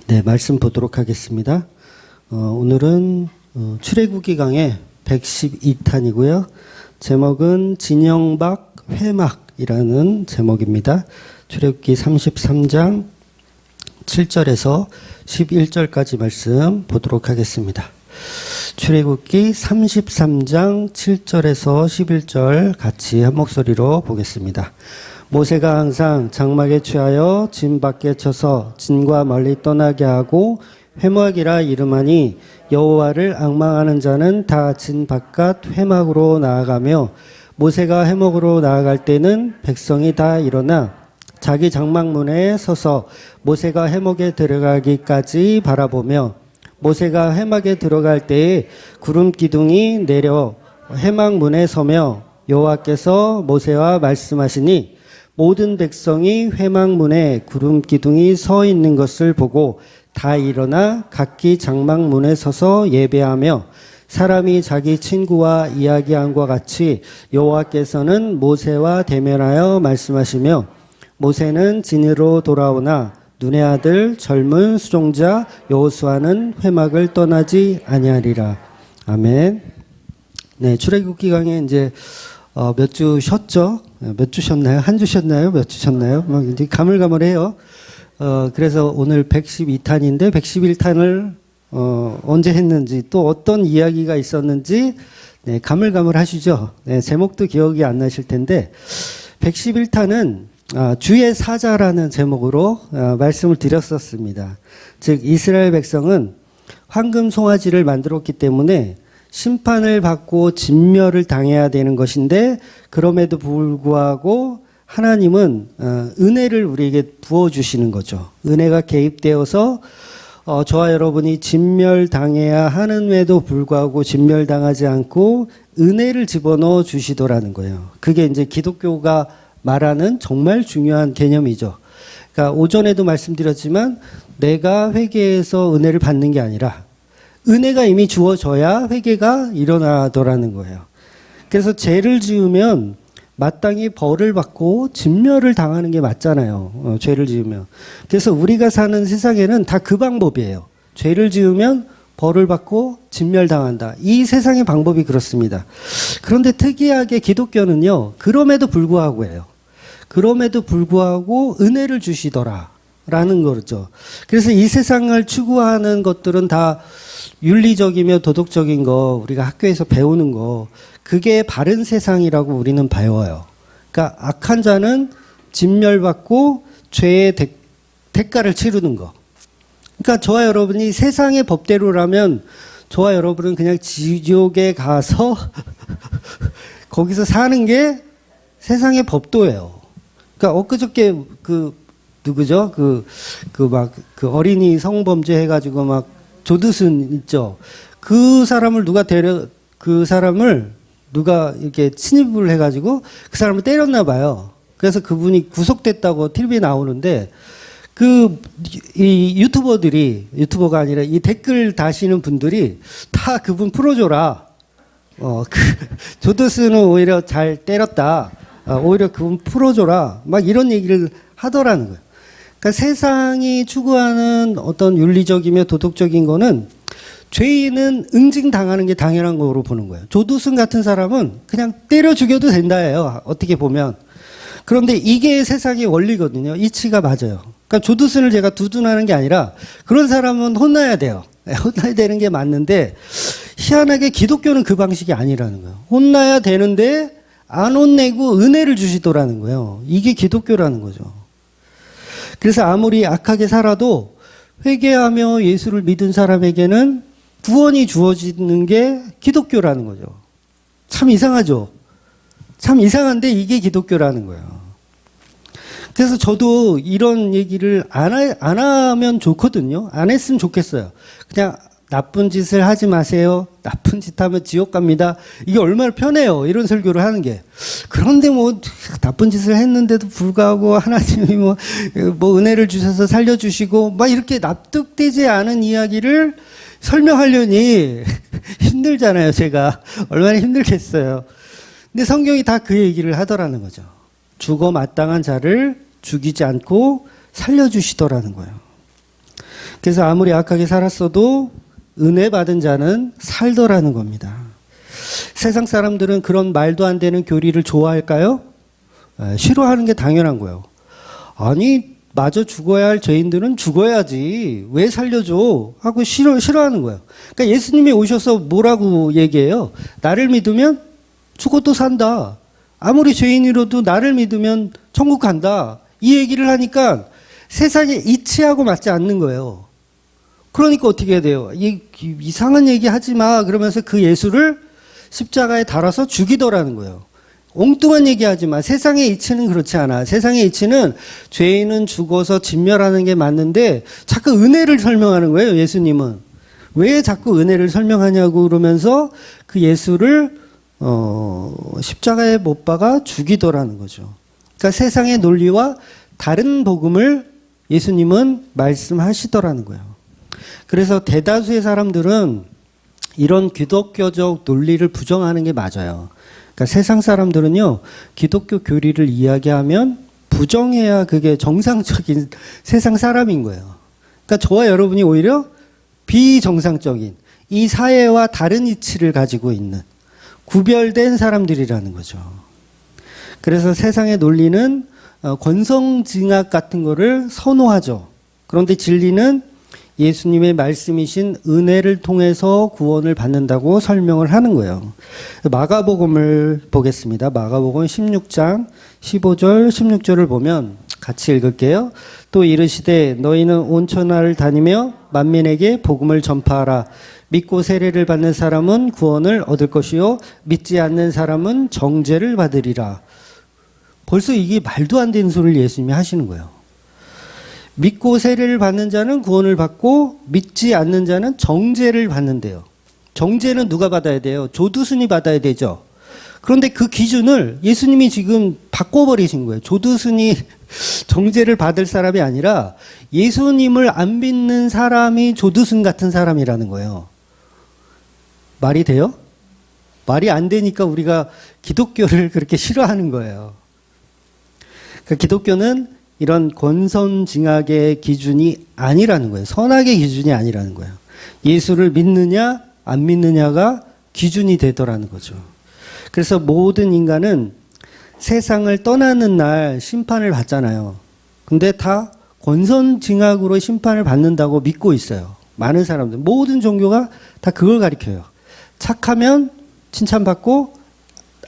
네, 말씀 보도록 하겠습니다. 오늘은 출애굽기 강의 112탄이고요. 제목은 진영박 회막이라는 제목입니다. 출애굽기 33장 7절에서 11절까지 말씀 보도록 하겠습니다. 출애굽기 33장 7절에서 11절 같이 한 목소리로 보겠습니다. 모세가 항상 장막에 취하여 진 밖에 쳐서 진과 멀리 떠나게 하고 회막이라 이름하니 여호와를 앙망하는 자는 다 진 바깥 회막으로 나아가며 모세가 회막으로 나아갈 때는 백성이 다 일어나 자기 장막문에 서서 모세가 회막에 들어가기까지 바라보며 모세가 회막에 들어갈 때에 구름 기둥이 내려 회막문에 서며 여호와께서 모세와 말씀하시니 모든 백성이 회막문에 구름 기둥이 서 있는 것을 보고 다 일어나 각기 장막문에 서서 예배하며 사람이 자기 친구와 이야기함과 같이 여호와께서는 모세와 대면하여 말씀하시며 모세는 진으로 돌아오나 눈의 아들 젊은 수종자 여호수아는 회막을 떠나지 아니하리라. 아멘. 네, 출애굽기 강에 이제 몇 주 쉬었죠? 몇 주 쉬었나요? 한 주 쉬었나요? 몇 주 쉬었나요? 이제 가물가물해요. 그래서 오늘 112탄인데 111탄을 언제 했는지 또 어떤 이야기가 있었는지 네, 가물가물하시죠? 네, 제목도 기억이 안 나실 텐데 111탄은 주의 사자라는 제목으로 말씀을 드렸었습니다. 즉 이스라엘 백성은 황금 송아지를 만들었기 때문에 심판을 받고 진멸을 당해야 되는 것인데 그럼에도 불구하고 하나님은 은혜를 우리에게 부어주시는 거죠. 은혜가 개입되어서 저와 여러분이 진멸당해야 하는데도 불구하고 진멸당하지 않고 은혜를 집어넣어 주시더라는 거예요. 그게 이제 기독교가 말하는 정말 중요한 개념이죠. 그러니까 오전에도 말씀드렸지만 내가 회개해서 은혜를 받는 게 아니라 은혜가 이미 주어져야 회개가 일어나더라는 거예요. 그래서 죄를 지으면 마땅히 벌을 받고 진멸을 당하는 게 맞잖아요. 죄를 지으면. 그래서 우리가 사는 세상에는 다 그 방법이에요. 죄를 지으면 벌을 받고 진멸당한다. 이 세상의 방법이 그렇습니다. 그런데 특이하게 기독교는요. 그럼에도 불구하고예요. 그럼에도 불구하고 은혜를 주시더라 라는 거죠. 그래서 이 세상을 추구하는 것들은 다 윤리적이며 도덕적인 거, 우리가 학교에서 배우는 거, 그게 바른 세상이라고 우리는 배워요. 그러니까 악한 자는 진멸받고 죄의 대가를 치르는 거. 그러니까 저와 여러분이 세상의 법대로라면 저와 여러분은 그냥 지옥에 가서 거기서 사는 게 세상의 법도예요. 그러니까 엊그저께 누구죠? 그 어린이 성범죄 해가지고 막 조두순 있죠. 그 사람을 누가 이렇게 침입을 해가지고 그 사람을 때렸나 봐요. 그래서 그분이 구속됐다고 TV에 나오는데 이 유튜버가 아니라 이 댓글 다시는 분들이 다 그분 풀어줘라. 조두순은 오히려 잘 때렸다. 오히려 그분 풀어줘라. 막 이런 얘기를 하더라는 거예요. 그러니까 세상이 추구하는 어떤 윤리적이며 도덕적인 거는 죄인은 응징당하는 게 당연한 거로 보는 거예요. 조두순 같은 사람은 그냥 때려 죽여도 된다예요. 어떻게 보면. 그런데 이게 세상의 원리거든요. 이치가 맞아요. 그러니까 조두순을 제가 두둔하는 게 아니라 그런 사람은 혼나야 돼요. 혼나야 되는 게 맞는데 희한하게 기독교는 그 방식이 아니라는 거예요. 혼나야 되는데 안 혼내고 은혜를 주시더라는 거예요. 이게 기독교라는 거죠. 그래서 아무리 악하게 살아도 회개하며 예수를 믿은 사람에게는 구원이 주어지는 게 기독교라는 거죠. 참 이상하죠? 참 이상한데 이게 기독교라는 거예요. 그래서 저도 이런 얘기를 안 하면 좋거든요. 안 했으면 좋겠어요. 그냥 나쁜 짓을 하지 마세요. 나쁜 짓 하면 지옥 갑니다. 이게 얼마나 편해요. 이런 설교를 하는 게. 그런데 뭐 나쁜 짓을 했는데도 불구하고 하나님이 뭐 은혜를 주셔서 살려주시고 막 이렇게 납득되지 않은 이야기를 설명하려니 힘들잖아요. 제가 얼마나 힘들겠어요. 근데 성경이 다 그 얘기를 하더라는 거죠. 죽어 마땅한 자를 죽이지 않고 살려주시더라는 거예요. 그래서 아무리 악하게 살았어도 은혜 받은 자는 살더라는 겁니다. 세상 사람들은 그런 말도 안 되는 교리를 좋아할까요? 싫어하는 게 당연한 거예요. 아니, 마저 죽어야 할 죄인들은 죽어야지. 왜 살려줘? 하고 싫어하는 거예요. 그러니까 예수님이 오셔서 뭐라고 얘기해요? 나를 믿으면 죽어도 산다. 아무리 죄인이라도 나를 믿으면 천국 간다. 이 얘기를 하니까 세상에 이치하고 맞지 않는 거예요. 그러니까 어떻게 해야 돼요? 이상한 얘기 하지 마. 그러면서 그 예수를 십자가에 달아서 죽이더라는 거예요. 엉뚱한 얘기하지 마. 세상의 이치는 그렇지 않아. 세상의 이치는 죄인은 죽어서 진멸하는 게 맞는데 자꾸 은혜를 설명하는 거예요. 예수님은. 왜 자꾸 은혜를 설명하냐고 그러면서 그 예수를 십자가에 못 박아 죽이더라는 거죠. 그러니까 세상의 논리와 다른 복음을 예수님은 말씀하시더라는 거예요. 그래서 대다수의 사람들은 이런 기독교적 논리를 부정하는 게 맞아요. 그러니까 세상 사람들은요, 기독교 교리를 이야기하면 부정해야 그게 정상적인 세상 사람인 거예요. 그러니까 저와 여러분이 오히려 비정상적인 이 사회와 다른 이치를 가지고 있는 구별된 사람들이라는 거죠. 그래서 세상의 논리는 권성징악 같은 거를 선호하죠. 그런데 진리는 예수님의 말씀이신 은혜를 통해서 구원을 받는다고 설명을 하는 거예요. 마가복음을 보겠습니다. 마가복음 16장 15절 16절을 보면 같이 읽을게요. 또 이르시되 너희는 온 천하를 다니며 만민에게 복음을 전파하라. 믿고 세례를 받는 사람은 구원을 얻을 것이요 믿지 않는 사람은 정죄를 받으리라. 벌써 이게 말도 안 되는 소리를 예수님이 하시는 거예요. 믿고 세례를 받는 자는 구원을 받고 믿지 않는 자는 정죄를 받는데요. 정죄는 누가 받아야 돼요? 조두순이 받아야 되죠. 그런데 그 기준을 예수님이 지금 바꿔버리신 거예요. 조두순이 정죄를 받을 사람이 아니라 예수님을 안 믿는 사람이 조두순 같은 사람이라는 거예요. 말이 돼요? 말이 안 되니까 우리가 기독교를 그렇게 싫어하는 거예요. 그러니까 기독교는 이런 권선징악의 기준이 아니라는 거예요. 선악의 기준이 아니라는 거예요. 예수를 믿느냐 안 믿느냐가 기준이 되더라는 거죠. 그래서 모든 인간은 세상을 떠나는 날 심판을 받잖아요. 근데 다 권선징악으로 심판을 받는다고 믿고 있어요. 많은 사람들, 모든 종교가 다 그걸 가리켜요. 착하면 칭찬받고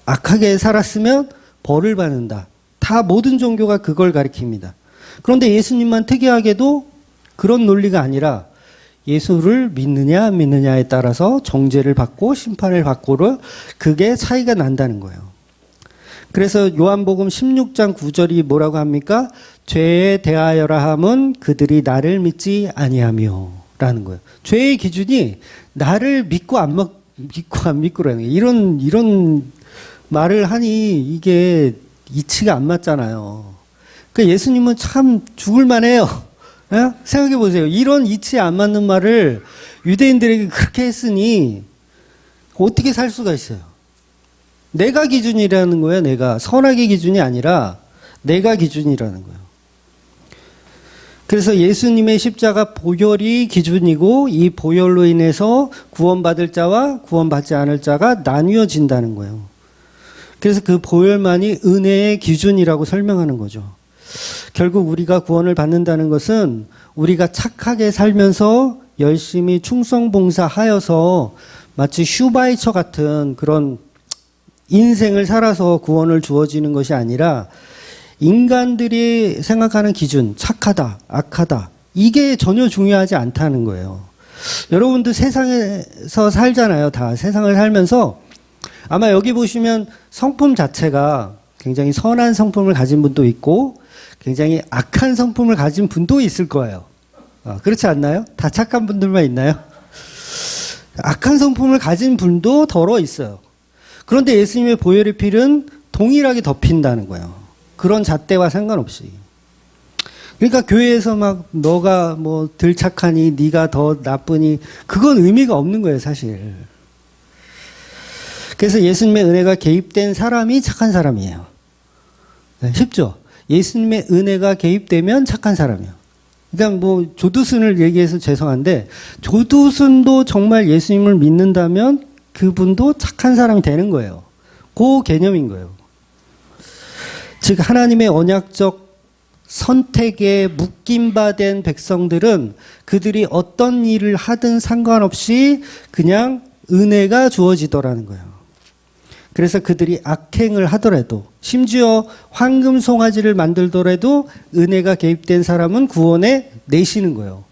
악하게 살았으면 벌을 받는다. 다 모든 종교가 그걸 가리킵니다. 그런데 예수님만 특이하게도 그런 논리가 아니라 예수를 믿느냐 안 믿느냐에 따라서 정죄를 받고 심판을 받고를 그게 차이가 난다는 거예요. 그래서 요한복음 16장 9절이 뭐라고 합니까? 죄에 대하여라 함은 그들이 나를 믿지 아니하며 라는 거예요. 죄의 기준이 나를 믿고 안 믿고라는 거예요. 이런 말을 하니 이게 이치가 안 맞잖아요. 그러니까 예수님은 참 죽을만 해요. 예? 생각해 보세요. 이런 이치에 안 맞는 말을 유대인들에게 그렇게 했으니 어떻게 살 수가 있어요? 내가 기준이라는 거예요. 내가. 선악의 기준이 아니라 내가 기준이라는 거예요. 그래서 예수님의 십자가 보혈이 기준이고 이 보혈로 인해서 구원받을 자와 구원받지 않을 자가 나뉘어진다는 거예요. 그래서 그 보혈만이 은혜의 기준이라고 설명하는 거죠. 결국 우리가 구원을 받는다는 것은 우리가 착하게 살면서 열심히 충성봉사하여서 마치 슈바이처 같은 그런 인생을 살아서 구원을 주어지는 것이 아니라 인간들이 생각하는 기준, 착하다, 악하다, 이게 전혀 중요하지 않다는 거예요. 여러분도 세상에서 살잖아요. 다 세상을 살면서 아마 여기 보시면 성품 자체가 굉장히 선한 성품을 가진 분도 있고 굉장히 악한 성품을 가진 분도 있을 거예요. 그렇지 않나요? 다 착한 분들만 있나요? 악한 성품을 가진 분도 더러 있어요. 그런데 예수님의 보혈의 피는 동일하게 덮인다는 거예요. 그런 잣대와 상관없이. 그러니까 교회에서 막 너가 뭐 덜 착하니 네가 더 나쁘니 그건 의미가 없는 거예요, 사실. 그래서 예수님의 은혜가 개입된 사람이 착한 사람이에요. 네, 쉽죠? 예수님의 은혜가 개입되면 착한 사람이에요. 그러니까 뭐 조두순을 얘기해서 죄송한데 조두순도 정말 예수님을 믿는다면 그분도 착한 사람이 되는 거예요. 그 개념인 거예요. 즉 하나님의 언약적 선택에 묶임받은 백성들은 그들이 어떤 일을 하든 상관없이 그냥 은혜가 주어지더라는 거예요. 그래서 그들이 악행을 하더라도 심지어 황금 송아지를 만들더라도 은혜가 개입된 사람은 구원에 내시는 거예요.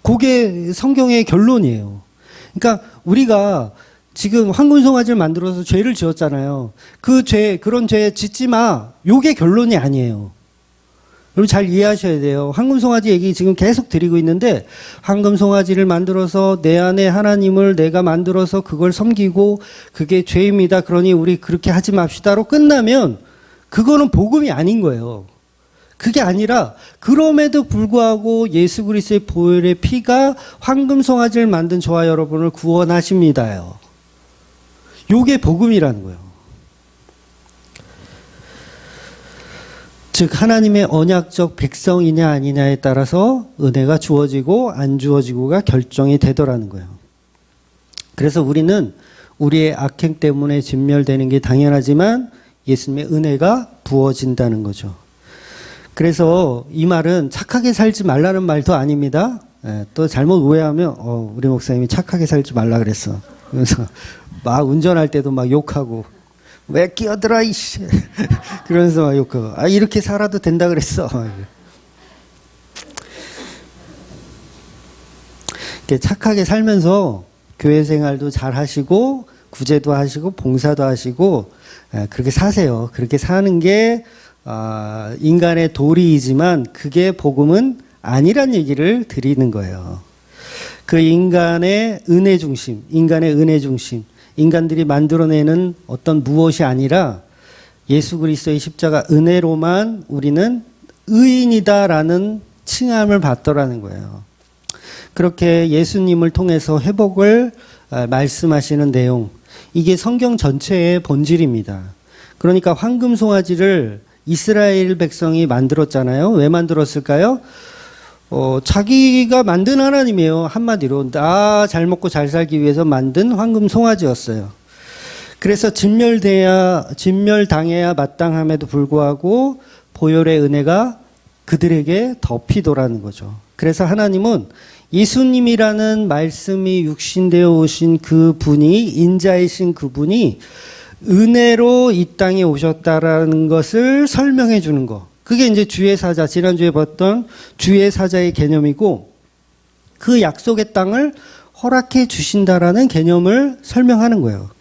그게 성경의 결론이에요. 그러니까 우리가 지금 황금 송아지를 만들어서 죄를 지었잖아요. 그런 죄 짓지 마. 요게 결론이 아니에요. 여러분 잘 이해하셔야 돼요. 황금 송아지 얘기 지금 계속 드리고 있는데 황금 송아지를 만들어서 내 안에 하나님을 내가 만들어서 그걸 섬기고 그게 죄입니다. 그러니 우리 그렇게 하지 맙시다로 끝나면 그거는 복음이 아닌 거예요. 그게 아니라 그럼에도 불구하고 예수 그리스도의 보혈의 피가 황금 송아지를 만든 저와 여러분을 구원하십니다요. 요게 복음이라는 거예요. 즉 하나님의 언약적 백성이냐 아니냐에 따라서 은혜가 주어지고 안 주어지고가 결정이 되더라는 거예요. 그래서 우리는 우리의 악행 때문에 진멸되는 게 당연하지만 예수님의 은혜가 부어진다는 거죠. 그래서 이 말은 착하게 살지 말라는 말도 아닙니다. 또 잘못 오해하면 우리 목사님이 착하게 살지 말라 그랬어. 그래서 막 운전할 때도 막 욕하고 왜 끼어들어 이씨 그러면서 막 욕하고 이렇게 살아도 된다 그랬어. 이렇게 착하게 살면서 교회 생활도 잘 하시고 구제도 하시고 봉사도 하시고 그렇게 사세요. 그렇게 사는 게 인간의 도리이지만 그게 복음은 아니란 얘기를 드리는 거예요. 그 인간의 은혜 중심, 인간들이 만들어내는 어떤 무엇이 아니라 예수 그리스도의 십자가 은혜로만 우리는 의인이다라는 칭함을 받더라는 거예요. 그렇게 예수님을 통해서 회복을 말씀하시는 내용, 이게 성경 전체의 본질입니다. 그러니까 황금 송아지를 이스라엘 백성이 만들었잖아요. 왜 만들었을까요? 자기가 만든 하나님이에요. 한마디로 잘 먹고 잘 살기 위해서 만든 황금 송아지였어요. 그래서 진멸당해야 마땅함에도 불구하고 보혈의 은혜가 그들에게 덮이더라는 거죠. 그래서 하나님은 예수님이라는 말씀이 육신되어 오신 그 분이, 인자이신 그분이 은혜로 이 땅에 오셨다라는 것을 설명해 주는 거. 그게 이제 주의 사자, 지난주에 봤던 주의 사자의 개념이고, 그 약속의 땅을 허락해 주신다라는 개념을 설명하는 거예요.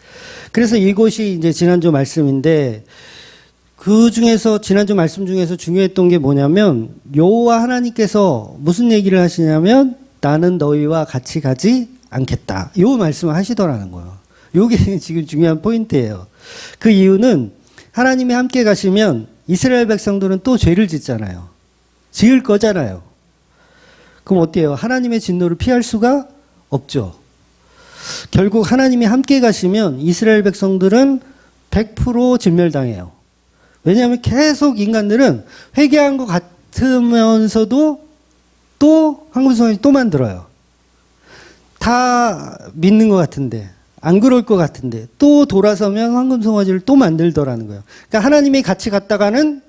그래서 이것이 이제 지난주 말씀인데, 그 중에서, 지난주 말씀 중에서 중요했던 게 뭐냐면, 여호와 하나님께서 무슨 얘기를 하시냐면, 나는 너희와 같이 가지 않겠다. 요 말씀을 하시더라는 거예요. 요게 지금 중요한 포인트예요. 그 이유는 하나님이 함께 가시면 이스라엘 백성들은 또 죄를 짓잖아요. 지을 거잖아요. 그럼 어때요? 하나님의 진노를 피할 수가 없죠. 결국 하나님이 함께 가시면 이스라엘 백성들은 100% 진멸당해요. 왜냐하면 계속 인간들은 회개한 것 같으면서도 또 황금송아지 또 만들어요. 다 믿는 것 같은데, 안 그럴 것 같은데 또 돌아서면 황금송아지를 또 만들더라는 거예요. 그러니까 하나님이 같이 갔다가는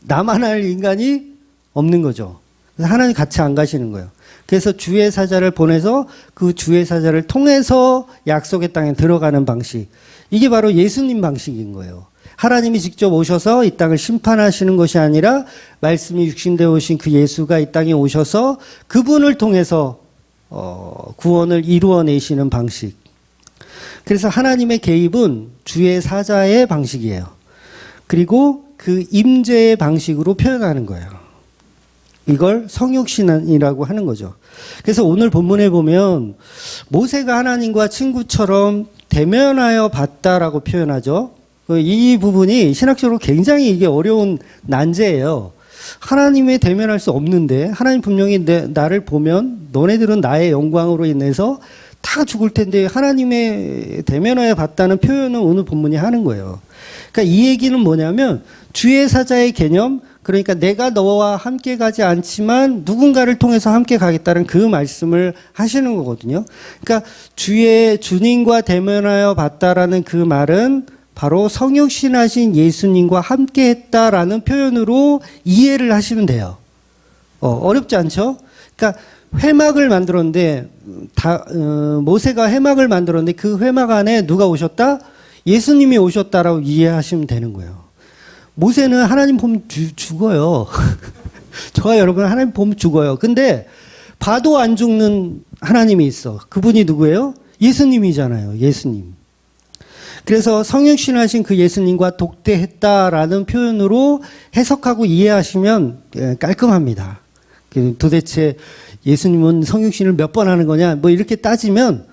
나만 할 인간이 없는 거죠. 그래서 하나님 같이 안 가시는 거예요. 그래서 주의 사자를 보내서 그 주의 사자를 통해서 약속의 땅에 들어가는 방식, 이게 바로 예수님 방식인 거예요. 하나님이 직접 오셔서 이 땅을 심판하시는 것이 아니라 말씀이 육신되어 오신 그 예수가 이 땅에 오셔서 그분을 통해서 구원을 이루어내시는 방식. 그래서 하나님의 개입은 주의 사자의 방식이에요. 그리고 그 임재의 방식으로 표현하는 거예요. 이걸 성육신이라고 하는 거죠. 그래서 오늘 본문에 보면 모세가 하나님과 친구처럼 대면하여 봤다라고 표현하죠. 이 부분이 신학적으로 굉장히 이게 어려운 난제예요. 하나님의 대면할 수 없는데 하나님 분명히 나를 보면 너네들은 나의 영광으로 인해서 다 죽을 텐데 하나님의 대면하여 봤다는 표현을 오늘 본문이 하는 거예요. 그러니까 이 얘기는 뭐냐면 주의 사자의 개념, 그러니까 내가 너와 함께 가지 않지만 누군가를 통해서 함께 가겠다는 그 말씀을 하시는 거거든요. 그러니까 주님과 대면하여 봤다라는 그 말은 바로 성육신하신 예수님과 함께 했다라는 표현으로 이해를 하시면 돼요. 어렵지 않죠? 그러니까 회막을 만들었는데 모세가 회막을 만들었는데 그 회막 안에 누가 오셨다? 예수님이 오셨다라고 이해하시면 되는 거예요. 모세는 하나님 보면 죽어요. 저와 여러분 하나님 보면 죽어요. 근데 봐도 안 죽는 하나님이 있어. 그분이 누구예요? 예수님이잖아요. 예수님. 그래서 성육신하신 그 예수님과 독대했다라는 표현으로 해석하고 이해하시면 깔끔합니다. 도대체 예수님은 성육신을 몇 번 하는 거냐? 뭐 이렇게 따지면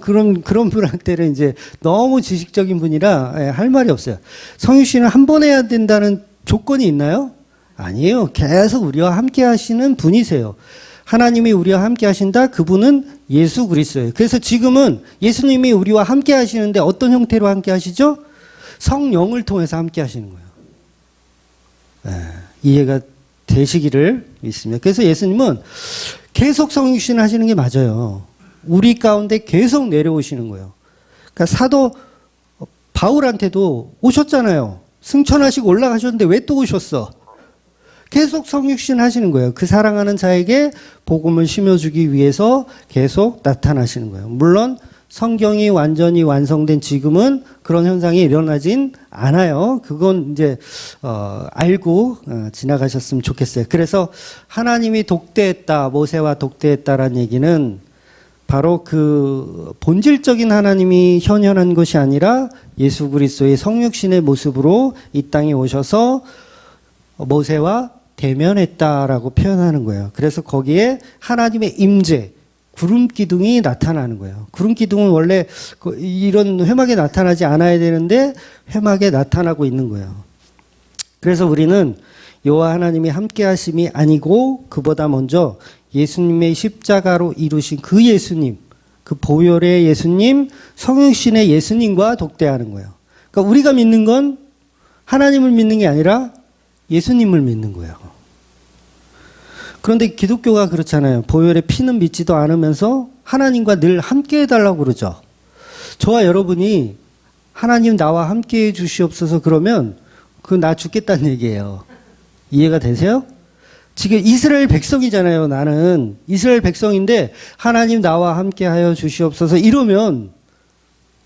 그런 분한테는 이제 너무 지식적인 분이라 할 말이 없어요. 성육신을 한 번 해야 된다는 조건이 있나요? 아니에요. 계속 우리와 함께 하시는 분이세요. 하나님이 우리와 함께 하신다? 그분은 예수 그리스도예요. 그래서 지금은 예수님이 우리와 함께 하시는데 어떤 형태로 함께 하시죠? 성령을 통해서 함께 하시는 거예요. 이해가 되시기를 믿습니다. 그래서 예수님은 계속 성육신 하시는 게 맞아요. 우리 가운데 계속 내려오시는 거예요. 그러니까 사도 바울한테도 오셨잖아요. 승천하시고 올라가셨는데 왜 또 오셨어? 계속 성육신 하시는 거예요. 그 사랑하는 자에게 복음을 심어주기 위해서 계속 나타나시는 거예요. 물론 성경이 완전히 완성된 지금은 그런 현상이 일어나진 않아요. 그건 이제 알고 지나가셨으면 좋겠어요. 그래서 하나님이 독대했다, 모세와 독대했다라는 얘기는 바로 그 본질적인 하나님이 현현한 것이 아니라 예수 그리스도의 성육신의 모습으로 이 땅에 오셔서 모세와 대면했다라고 표현하는 거예요. 그래서 거기에 하나님의 임재, 구름 기둥이 나타나는 거예요. 구름 기둥은 원래 이런 회막에 나타나지 않아야 되는데 회막에 나타나고 있는 거예요. 그래서 우리는 여호와 하나님이 함께 하심이 아니고 그보다 먼저 예수님의 십자가로 이루신 그 예수님, 그 보혈의 예수님, 성육신의 예수님과 독대하는 거예요. 그러니까 우리가 믿는 건 하나님을 믿는 게 아니라 예수님을 믿는 거예요. 그런데 기독교가 그렇잖아요. 보혈의 피는 믿지도 않으면서 하나님과 늘 함께 해달라고 그러죠. 저와 여러분이 하나님 나와 함께 해 주시옵소서 그러면 나 죽겠다는 얘기예요. 이해가 되세요? 지금 이스라엘 백성이잖아요. 나는 이스라엘 백성인데 하나님 나와 함께 하여 주시옵소서 이러면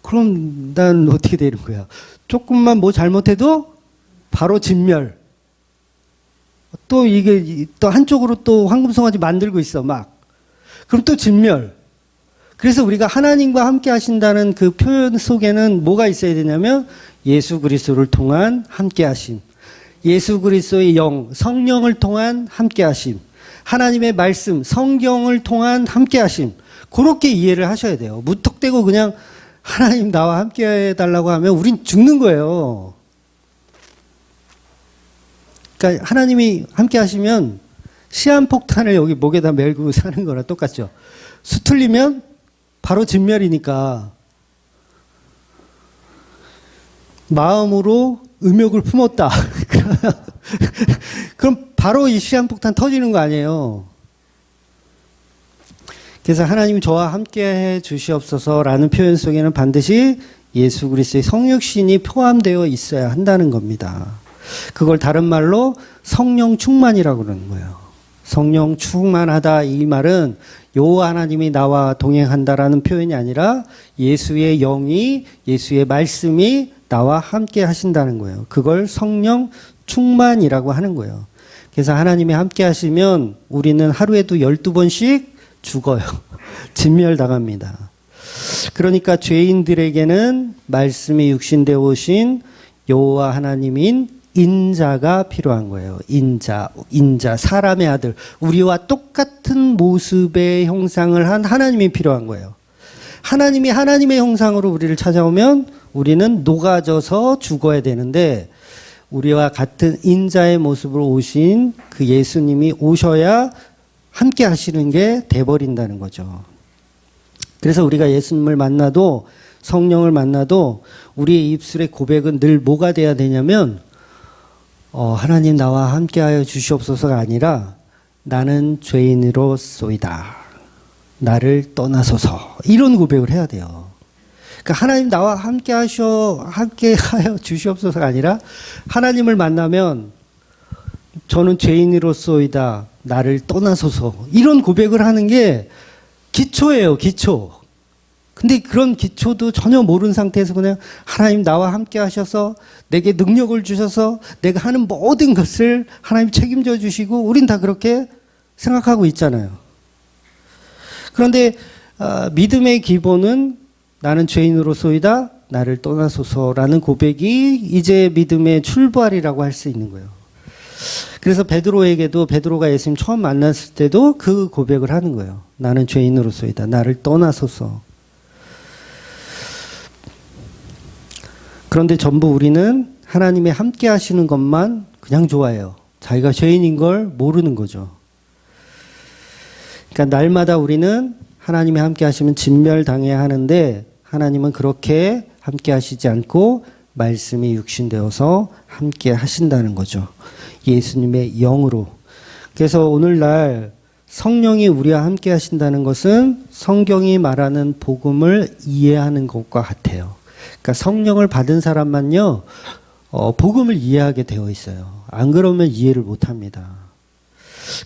그럼 난 어떻게 되는 거야? 조금만 뭐 잘못해도 바로 진멸. 또 이게 또 한쪽으로 또 황금송아지 만들고 있어 막. 그럼 또 진멸. 그래서 우리가 하나님과 함께 하신다는 그 표현 속에는 뭐가 있어야 되냐면 예수 그리스도를 통한 함께 하심. 예수 그리스도의 영, 성령을 통한 함께 하심. 하나님의 말씀, 성경을 통한 함께 하심. 그렇게 이해를 하셔야 돼요. 무턱대고 그냥 하나님 나와 함께 해달라고 하면 우린 죽는 거예요. 그러니까 하나님이 함께 하시면 시한폭탄을 여기 목에다 메고 사는 거랑 똑같죠. 수틀리면 바로 진멸이니까 마음으로 음욕을 품었다. 그럼 바로 이 시한폭탄 터지는 거 아니에요. 그래서 하나님이 저와 함께 해 주시옵소서라는 표현 속에는 반드시 예수 그리스도의 성육신이 포함되어 있어야 한다는 겁니다. 그걸 다른 말로 성령 충만이라고 그러는 거예요. 성령 충만하다 이 말은 여호와 하나님이 나와 동행한다라는 표현이 아니라 예수의 영이 예수의 말씀이 나와 함께 하신다는 거예요. 그걸 성령 충만이라고 하는 거예요. 그래서 하나님이 함께 하시면 우리는 하루에도 12번씩 죽어요. 진멸당합니다. 그러니까 죄인들에게는 말씀이 육신되어 오신 여호와 하나님인 인자가 필요한 거예요. 인자, 사람의 아들. 우리와 똑같은 모습의 형상을 한 하나님이 필요한 거예요. 하나님이 하나님의 형상으로 우리를 찾아오면 우리는 녹아져서 죽어야 되는데 우리와 같은 인자의 모습으로 오신 그 예수님이 오셔야 함께 하시는 게 돼버린다는 거죠. 그래서 우리가 예수님을 만나도 성령을 만나도 우리의 입술의 고백은 늘 뭐가 돼야 되냐면 하나님 나와 함께하여 주시옵소서가 아니라 나는 죄인으로소이다. 나를 떠나소서. 이런 고백을 해야 돼요. 그러니까 하나님 나와 함께하여 주시옵소서가 아니라 하나님을 만나면 저는 죄인으로소이다. 나를 떠나소서. 이런 고백을 하는 게 기초예요, 기초. 근데 그런 기초도 전혀 모르는 상태에서 그냥 하나님 나와 함께 하셔서 내게 능력을 주셔서 내가 하는 모든 것을 하나님 책임져 주시고 우린 다 그렇게 생각하고 있잖아요. 그런데 믿음의 기본은 나는 죄인으로소이다. 나를 떠나소서라는 고백이 이제 믿음의 출발이라고 할 수 있는 거예요. 그래서 베드로에게도 베드로가 예수님 처음 만났을 때도 그 고백을 하는 거예요. 나는 죄인으로소이다. 나를 떠나소서. 그런데 전부 우리는 하나님이 함께 하시는 것만 그냥 좋아해요. 자기가 죄인인 걸 모르는 거죠. 그러니까 날마다 우리는 하나님이 함께 하시면 진멸당해야 하는데 하나님은 그렇게 함께 하시지 않고 말씀이 육신되어서 함께 하신다는 거죠. 예수님의 영으로. 그래서 오늘날 성령이 우리와 함께 하신다는 것은 성경이 말하는 복음을 이해하는 것과 같아요. 그러니까 성령을 받은 사람만요, 복음을 이해하게 되어 있어요. 안 그러면 이해를 못 합니다.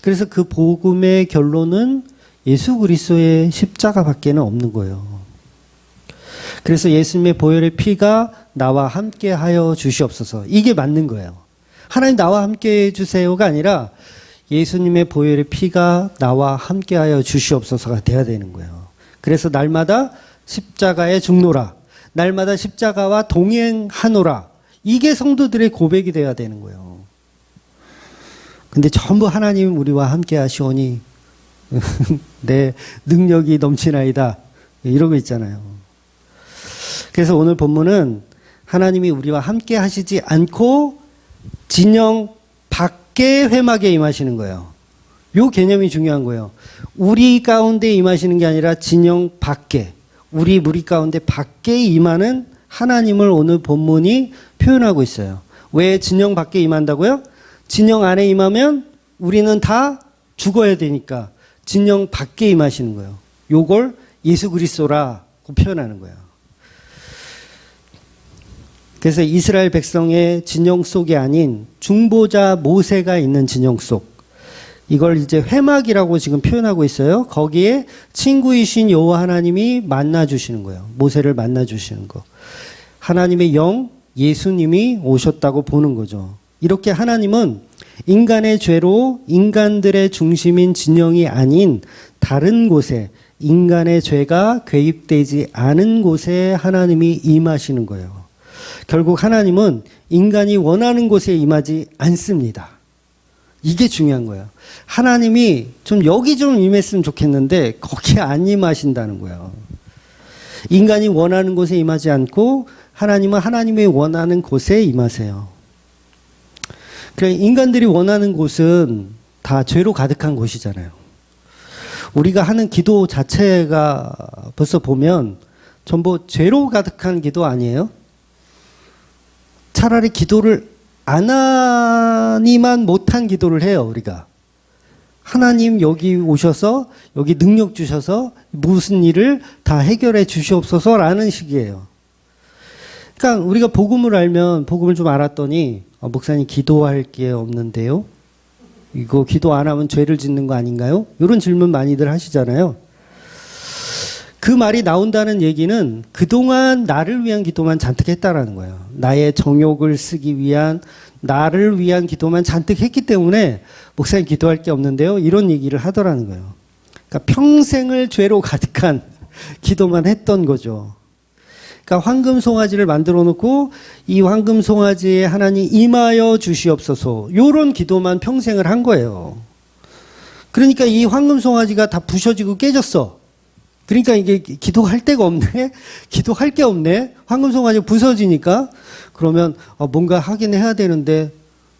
그래서 그 복음의 결론은 예수 그리스도의 십자가밖에는 없는 거예요. 그래서 예수님의 보혈의 피가 나와 함께 하여 주시옵소서. 이게 맞는 거예요. 하나님 나와 함께 해주세요가 아니라 예수님의 보혈의 피가 나와 함께 하여 주시옵소서가 돼야 되는 거예요. 그래서 날마다 십자가에 죽노라. 날마다 십자가와 동행하노라. 이게 성도들의 고백이 돼야 되는 거예요. 근데 전부 하나님 우리와 함께 하시오니 내 능력이 넘치나이다. 이러고 있잖아요. 그래서 오늘 본문은 하나님이 우리와 함께 하시지 않고 진영 밖에 회막에 임하시는 거예요. 요 개념이 중요한 거예요. 우리 가운데 임하시는 게 아니라 진영 밖에, 우리 무리 가운데 밖에 임하는 하나님을 오늘 본문이 표현하고 있어요. 왜 진영 밖에 임한다고요? 진영 안에 임하면 우리는 다 죽어야 되니까 진영 밖에 임하시는 거예요. 요걸 예수 그리스도라고 표현하는 거예요. 그래서 이스라엘 백성의 진영 속이 아닌 중보자 모세가 있는 진영 속, 이걸 이제 회막이라고 지금 표현하고 있어요. 거기에 친구이신 여호와 하나님이 만나주시는 거예요. 모세를 만나주시는 거. 하나님의 영, 예수님이 오셨다고 보는 거죠. 이렇게 하나님은 인간의 죄로 인간들의 중심인 진영이 아닌 다른 곳에, 인간의 죄가 개입되지 않은 곳에 하나님이 임하시는 거예요. 결국 하나님은 인간이 원하는 곳에 임하지 않습니다. 이게 중요한 거예요. 하나님이 좀 여기 좀 임했으면 좋겠는데 거기에 안 임하신다는 거예요. 인간이 원하는 곳에 임하지 않고 하나님은 하나님이 원하는 곳에 임하세요. 그래, 인간들이 원하는 곳은 다 죄로 가득한 곳이잖아요. 우리가 하는 기도 자체가 벌써 보면 전부 죄로 가득한 기도 아니에요? 차라리 기도를 안 하니만 못한 기도를 해요, 우리가. 하나님 여기 오셔서 여기 능력 주셔서 무슨 일을 다 해결해 주시옵소서라는 식이에요. 그러니까 우리가 복음을 알면, 복음을 좀 알았더니 목사님 기도할 게 없는데요? 이거 기도 안 하면 죄를 짓는 거 아닌가요? 이런 질문 많이들 하시잖아요. 그 말이 나온다는 얘기는 그동안 나를 위한 기도만 잔뜩 했다라는 거예요. 나의 정욕을 쓰기 위한, 나를 위한 기도만 잔뜩 했기 때문에 목사님 기도할 게 없는데요? 이런 얘기를 하더라는 거예요. 그러니까 평생을 죄로 가득한 기도만 했던 거죠. 그러니까 황금 송아지를 만들어 놓고 이 황금 송아지에 하나님 임하여 주시옵소서, 요런 기도만 평생을 한 거예요. 그러니까 이 황금 송아지가 다 부셔지고 깨졌어. 그러니까 이게 기도할 데가 없네? 기도할 게 없네? 황금 송아지가 부서지니까? 그러면 뭔가 하긴 해야 되는데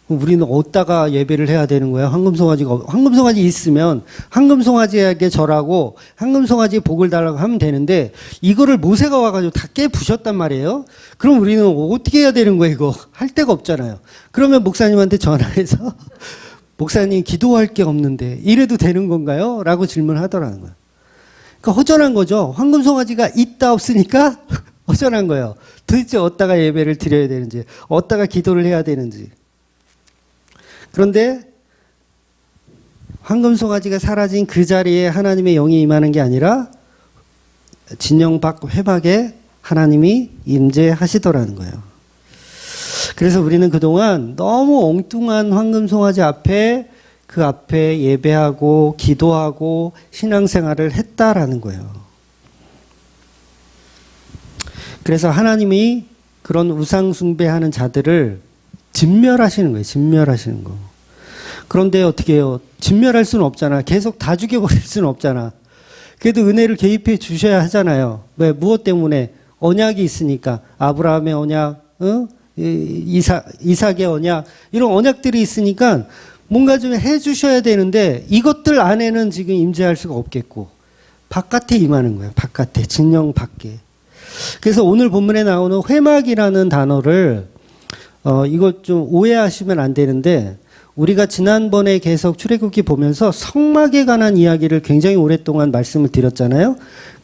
우리는 어디다가 예배를 해야 되는 거야? 황금송아지 있으면 황금송아지에게 절하고 황금송아지에 복을 달라고 하면 되는데 이거를 모세가 와가지고 다 깨부셨단 말이에요. 그럼 우리는 어떻게 해야 되는 거야? 이거 할 데가 없잖아요. 그러면 목사님한테 전화해서 목사님 기도할 게 없는데 이래도 되는 건가요? 라고 질문하더라는 거예요. 그러니까 허전한 거죠. 황금송아지가 있다 없으니까 허전한 거예요. 도대체 어디다가 예배를 드려야 되는지, 어디다가 기도를 해야 되는지. 그런데 황금송아지가 사라진 그 자리에 하나님의 영이 임하는 게 아니라 진영박 회막에 하나님이 임재하시더라는 거예요. 그래서 우리는 그동안 너무 엉뚱한 황금송아지 앞에 그 앞에 예배하고 기도하고 신앙생활을 했다라는 거예요. 그래서 하나님이 그런 우상숭배하는 자들을 진멸하시는 거예요. 진멸하시는 거. 그런데 어떻게 해요? 진멸할 수는 없잖아. 계속 다 죽여버릴 수는 없잖아. 그래도 은혜를 개입해 주셔야 하잖아요. 왜? 무엇 때문에? 언약이 있으니까. 아브라함의 언약, 이삭의 언약, 이런 언약들이 있으니까 뭔가 좀 해 주셔야 되는데 이것들 안에는 지금 임재할 수가 없겠고 바깥에 임하는 거예요. 바깥에, 진영 밖에. 그래서 오늘 본문에 나오는 회막이라는 단어를 이거 좀 오해하시면 안 되는데 우리가 지난번에 계속 출애굽기 보면서 성막에 관한 이야기를 굉장히 오랫동안 말씀을 드렸잖아요.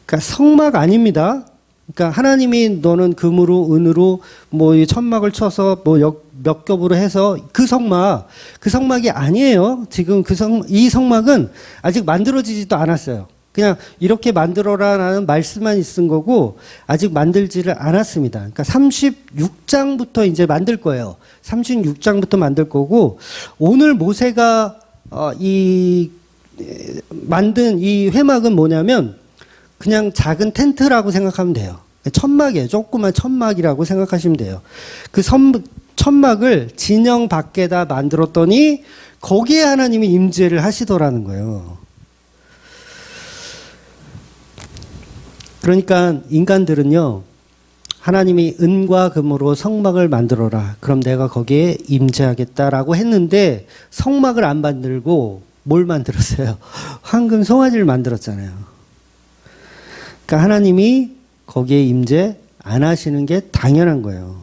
그러니까 성막 아닙니다. 그러니까 하나님이 너는 금으로 은으로 뭐 천막을 쳐서 뭐 몇 겹으로 해서 그 성막이 아니에요. 지금 이 성막은 아직 만들어지지도 않았어요. 그냥 이렇게 만들어라라는 말씀만 있은 거고 아직 만들지를 않았습니다. 그러니까 36장부터 이제 만들 거예요. 36장부터 만들 거고 오늘 모세가 만든 이 회막은 뭐냐면 그냥 작은 텐트라고 생각하면 돼요. 천막이에요. 조그만 천막이라고 생각하시면 돼요. 그 천막을 진영 밖에다 만들었더니 거기에 하나님이 임재를 하시더라는 거예요. 그러니까 인간들은요, 하나님이 은과 금으로 성막을 만들어라. 그럼 내가 거기에 임재하겠다라고 했는데 성막을 안 만들고 뭘 만들었어요? 황금 송아지를 만들었잖아요. 그러니까 하나님이 거기에 임재 안 하시는 게 당연한 거예요.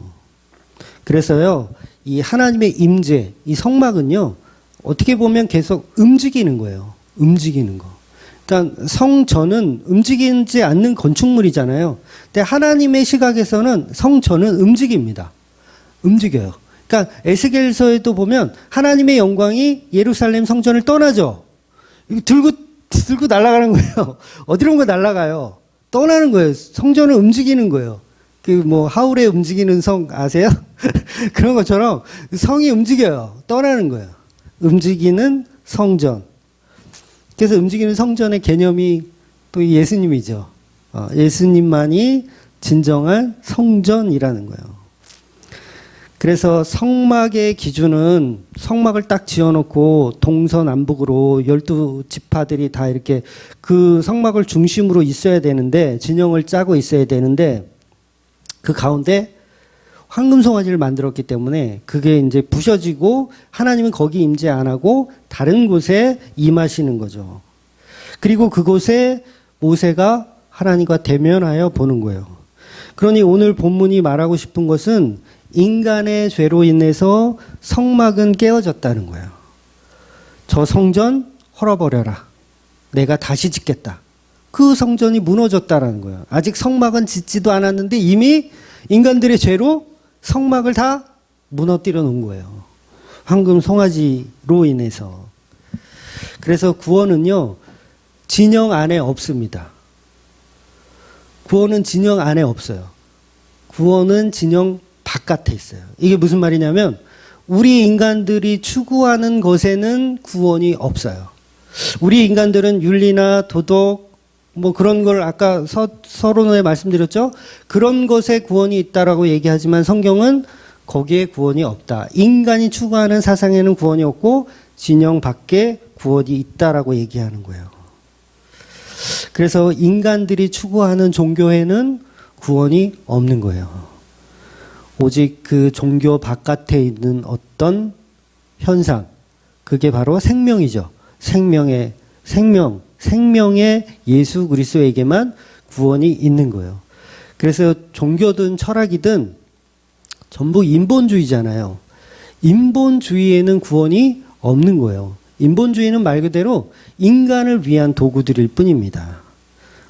그래서요, 이 하나님의 임재, 이 성막은요, 어떻게 보면 계속 움직이는 거예요. 움직이는 거. 그러니까 성전은 움직이지 않는 건축물이잖아요. 근데 하나님의 시각에서는 성전은 움직입니다. 움직여요. 그러니까 에스겔서에도 보면 하나님의 영광이 예루살렘 성전을 떠나죠. 이거 들고 날아가는 거예요. 어디론가 날아가요. 떠나는 거예요. 성전을 움직이는 거예요. 그 뭐 하울의 움직이는 성 아세요? 그런 것처럼 성이 움직여요. 떠나는 거예요. 움직이는 성전. 그래서 움직이는 성전의 개념이 또 예수님이죠. 예수님만이 진정한 성전이라는 거예요. 그래서 성막의 기준은 성막을 딱 지어놓고 동서남북으로 12지파들이 다 이렇게 그 성막을 중심으로 있어야 되는데 진영을 짜고 있어야 되는데 그 가운데 황금송아지를 만들었기 때문에 그게 이제 부셔지고 하나님은 거기 임재 안 하고 다른 곳에 임하시는 거죠. 그리고 그곳에 모세가 하나님과 대면하여 보는 거예요. 그러니 오늘 본문이 말하고 싶은 것은 인간의 죄로 인해서 성막은 깨어졌다는 거예요. 저 성전 헐어버려라. 내가 다시 짓겠다. 그 성전이 무너졌다라는 거예요. 아직 성막은 짓지도 않았는데 이미 인간들의 죄로 성막을 다 무너뜨려 놓은 거예요. 황금 송아지로 인해서. 그래서 구원은요, 진영 안에 없습니다. 구원은 진영 안에 없어요. 구원은 진영 바깥에 있어요. 이게 무슨 말이냐면 우리 인간들이 추구하는 것에는 구원이 없어요. 우리 인간들은 윤리나 도덕 뭐 그런 걸 아까 서론에 말씀드렸죠. 그런 것에 구원이 있다라고 얘기하지만 성경은 거기에 구원이 없다. 인간이 추구하는 사상에는 구원이 없고 진영 밖에 구원이 있다라고 얘기하는 거예요. 그래서 인간들이 추구하는 종교에는 구원이 없는 거예요. 오직 그 종교 바깥에 있는 어떤 현상. 그게 바로 생명이죠. 생명의 예수 그리스도에게만 구원이 있는 거예요. 그래서 종교든 철학이든 전부 인본주의잖아요. 인본주의에는 구원이 없는 거예요. 인본주의는 말 그대로 인간을 위한 도구들일 뿐입니다.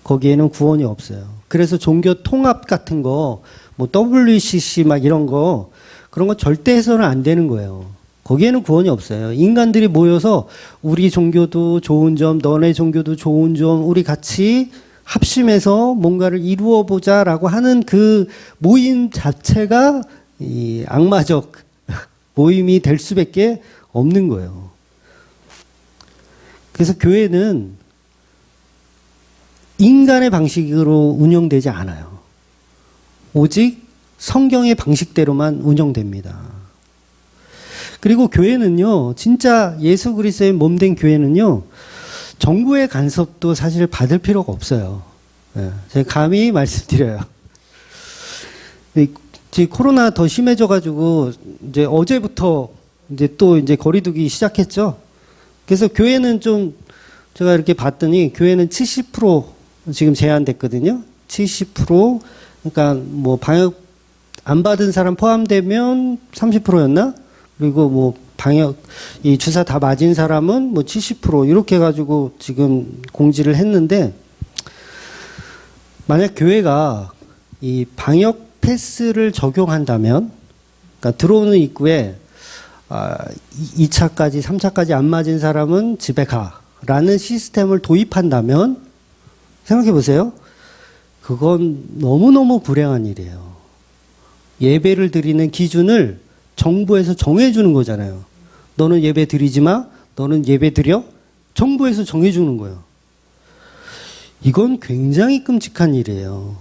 거기에는 구원이 없어요. 그래서 종교 통합 같은 거, 뭐 WCC 막 이런 거, 그런 거 절대 해서는 안 되는 거예요. 거기에는 구원이 없어요. 인간들이 모여서 우리 종교도 좋은 점, 너네 종교도 좋은 점, 우리 같이 합심해서 뭔가를 이루어 보자라고 하는 그 모임 자체가 이 악마적 모임이 될 수밖에 없는 거예요. 그래서 교회는 인간의 방식으로 운영되지 않아요. 오직 성경의 방식대로만 운영됩니다. 그리고 교회는요, 진짜 예수 그리스도의 몸된 교회는요, 정부의 간섭도 사실 받을 필요가 없어요. 예, 제가 감히 말씀드려요. 지금 코로나 더 심해져가지고, 이제 어제부터 이제 거리두기 시작했죠. 그래서 교회는 좀, 제가 이렇게 봤더니, 교회는 70% 지금 제한됐거든요. 70%, 그러니까 뭐 방역 안 받은 사람 포함되면 30%였나? 그리고 뭐 방역, 이 주사 다 맞은 사람은 뭐 70% 이렇게 해가지고 지금 공지를 했는데, 만약 교회가 이 방역 패스를 적용한다면, 그러니까 들어오는 입구에 2차까지, 3차까지 안 맞은 사람은 집에 가라는 시스템을 도입한다면, 생각해 보세요. 그건 너무너무 불행한 일이에요. 예배를 드리는 기준을 정부에서 정해주는 거잖아요. 너는 예배 드리지 마. 너는 예배 드려. 정부에서 정해주는 거예요. 이건 굉장히 끔찍한 일이에요.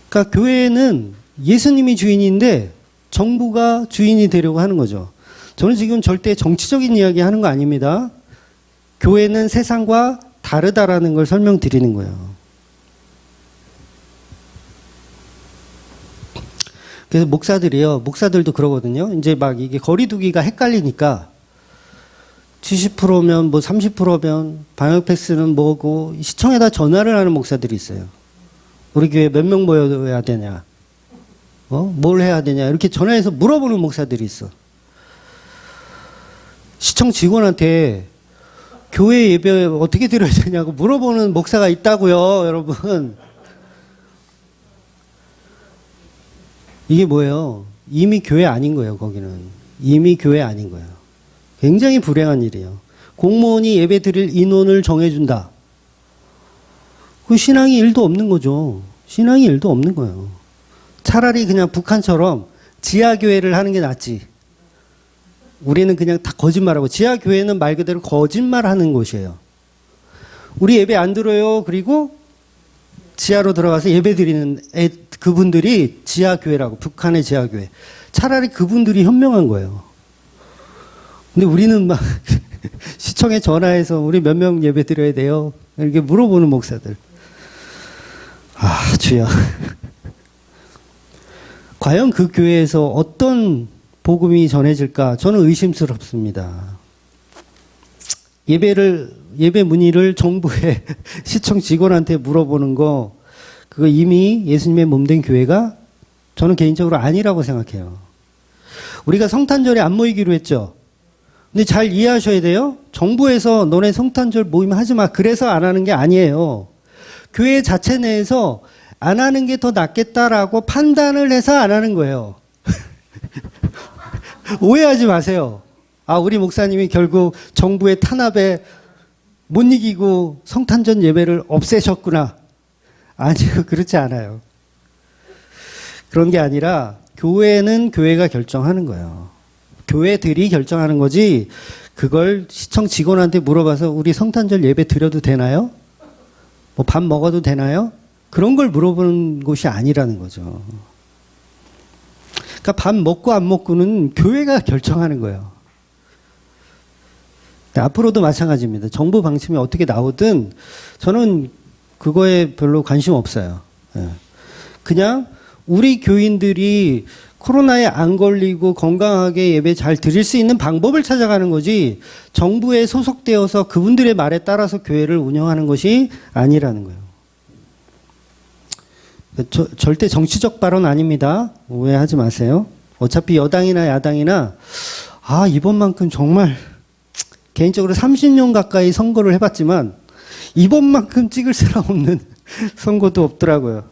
그러니까 교회는 예수님이 주인인데 정부가 주인이 되려고 하는 거죠. 저는 지금 절대 정치적인 이야기 하는 거 아닙니다. 교회는 세상과 다르다라는 걸 설명드리는 거예요. 그래서 목사들도 그러거든요. 이제 막 이게 거리두기가 헷갈리니까 70%면 뭐 30%면 방역 패스는 뭐고 시청에다 전화를 하는 목사들이 있어요. 우리 교회 몇 명 모여야 되냐? 뭘 해야 되냐? 이렇게 전화해서 물어보는 목사들이 있어. 시청 직원한테 교회 예배 어떻게 드려야 되냐고 물어보는 목사가 있다고요, 여러분. 이게 뭐예요? 이미 교회 아닌 거예요, 거기는. 이미 교회 아닌 거예요. 굉장히 불행한 일이에요. 공무원이 예배 드릴 인원을 정해준다. 그 신앙이 일도 없는 거죠. 신앙이 일도 없는 거예요. 차라리 그냥 북한처럼 지하교회를 하는 게 낫지. 우리는 그냥 다 거짓말하고, 지하교회는 말 그대로 거짓말하는 곳이에요. 우리 예배 안 들어요. 그리고 지하로 들어가서 예배 드리는 그분들이 지하교회라고, 북한의 지하교회. 차라리 그분들이 현명한 거예요. 근데 우리는 막 시청에 전화해서 우리 몇 명 예배 드려야 돼요? 이렇게 물어보는 목사들. 아, 주여. 과연 그 교회에서 어떤 복음이 전해질까? 저는 의심스럽습니다. 예배 문의를 정부의 시청 직원한테 물어보는 거, 그거 이미 예수님의 몸된 교회가 저는 개인적으로 아니라고 생각해요. 우리가 성탄절에 안 모이기로 했죠. 근데 잘 이해하셔야 돼요. 정부에서 너네 성탄절 모임 하지 마. 그래서 안 하는 게 아니에요. 교회 자체 내에서 안 하는 게 더 낫겠다라고 판단을 해서 안 하는 거예요. 오해하지 마세요. 아, 우리 목사님이 결국 정부의 탄압에 못 이기고 성탄절 예배를 없애셨구나. 아니요, 그렇지 않아요. 그런 게 아니라 교회는 교회가 결정하는 거예요. 교회들이 결정하는 거지, 그걸 시청 직원한테 물어봐서 우리 성탄절 예배 드려도 되나요? 뭐 밥 먹어도 되나요? 그런 걸 물어보는 곳이 아니라는 거죠. 그러니까 밥 먹고 안 먹고는 교회가 결정하는 거예요. 앞으로도 마찬가지입니다. 정부 방침이 어떻게 나오든 저는 그거에 별로 관심 없어요. 그냥 우리 교인들이 코로나에 안 걸리고 건강하게 예배 잘 드릴 수 있는 방법을 찾아가는 거지 정부에 소속되어서 그분들의 말에 따라서 교회를 운영하는 것이 아니라는 거예요. 절대 정치적 발언 아닙니다. 오해하지 마세요. 어차피 여당이나 야당이나 이번만큼 정말 개인적으로 30년 가까이 선거를 해봤지만 이번만큼 찍을 사람 없는 선거도 없더라고요.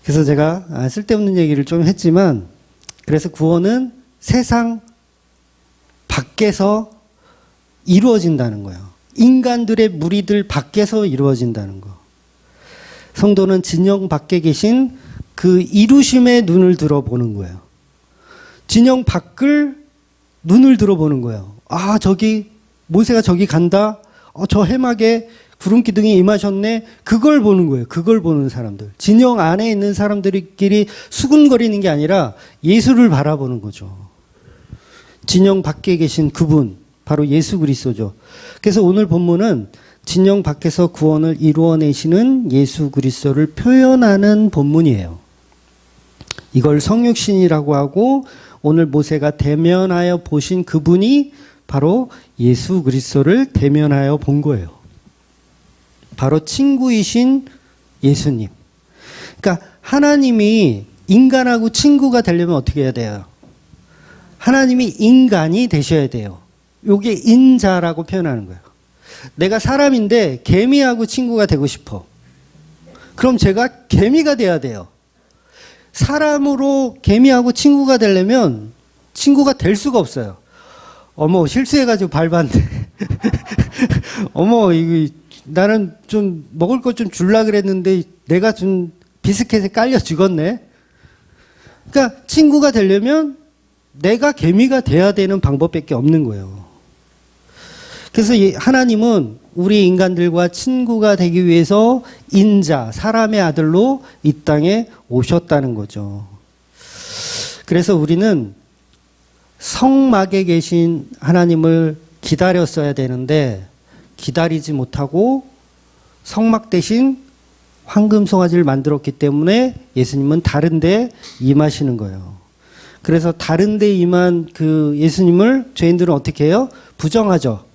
그래서 제가 쓸데없는 얘기를 좀 했지만 그래서 구원은 세상 밖에서 이루어진다는 거예요. 인간들의 무리들 밖에서 이루어진다는 거. 성도는 진영 밖에 계신 그 이루심의 눈을 들어보는 거예요. 진영 밖을 눈을 들어보는 거예요. 저기 모세가 저기 간다. 저 해막에 구름 기둥이 임하셨네. 그걸 보는 거예요. 그걸 보는 사람들. 진영 안에 있는 사람들끼리 수군거리는 게 아니라 예수를 바라보는 거죠. 진영 밖에 계신 그분, 바로 예수 그리스도죠. 그래서 오늘 본문은 진영 밖에서 구원을 이루어내시는 예수 그리스도를 표현하는 본문이에요. 이걸 성육신이라고 하고 오늘 모세가 대면하여 보신 그분이 바로 예수 그리스도를 대면하여 본 거예요. 바로 친구이신 예수님. 그러니까 하나님이 인간하고 친구가 되려면 어떻게 해야 돼요? 하나님이 인간이 되셔야 돼요. 이게 인자라고 표현하는 거예요. 내가 사람인데 개미하고 친구가 되고 싶어. 그럼 제가 개미가 돼야 돼요. 사람으로 개미하고 친구가 되려면 친구가 될 수가 없어요. 어머, 실수해가지고 밟았는데. 어머, 이거 나는 좀 먹을 것 좀 줄라 그랬는데 내가 좀 비스켓에 깔려 죽었네. 그러니까 친구가 되려면 내가 개미가 돼야 되는 방법밖에 없는 거예요. 그래서 하나님은 우리 인간들과 친구가 되기 위해서 인자, 사람의 아들로 이 땅에 오셨다는 거죠. 그래서 우리는 성막에 계신 하나님을 기다렸어야 되는데 기다리지 못하고 성막 대신 황금 송아지를 만들었기 때문에 예수님은 다른 데 임하시는 거예요. 그래서 다른 데 임한 그 예수님을 죄인들은 어떻게 해요? 부정하죠.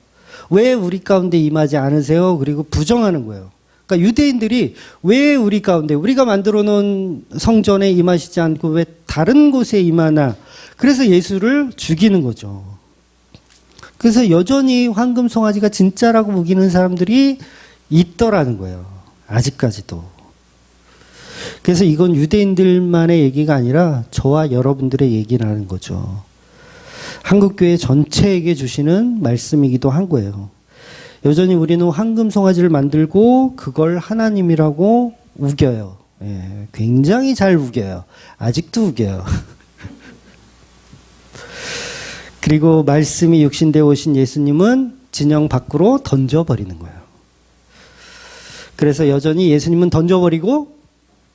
왜 우리 가운데 임하지 않으세요? 그리고 부정하는 거예요. 그러니까 유대인들이 왜 우리 가운데 우리가 만들어 놓은 성전에 임하시지 않고 왜 다른 곳에 임하나? 그래서 예수를 죽이는 거죠. 그래서 여전히 황금 송아지가 진짜라고 우기는 사람들이 있더라는 거예요. 아직까지도. 그래서 이건 유대인들만의 얘기가 아니라 저와 여러분들의 얘기라는 거죠. 한국교회 전체에게 주시는 말씀이기도 한 거예요. 여전히 우리는 황금 송아지를 만들고 그걸 하나님이라고 우겨요. 굉장히 잘 우겨요. 아직도 우겨요. 그리고 말씀이 육신되어 오신 예수님은 진영 밖으로 던져버리는 거예요. 그래서 여전히 예수님은 던져버리고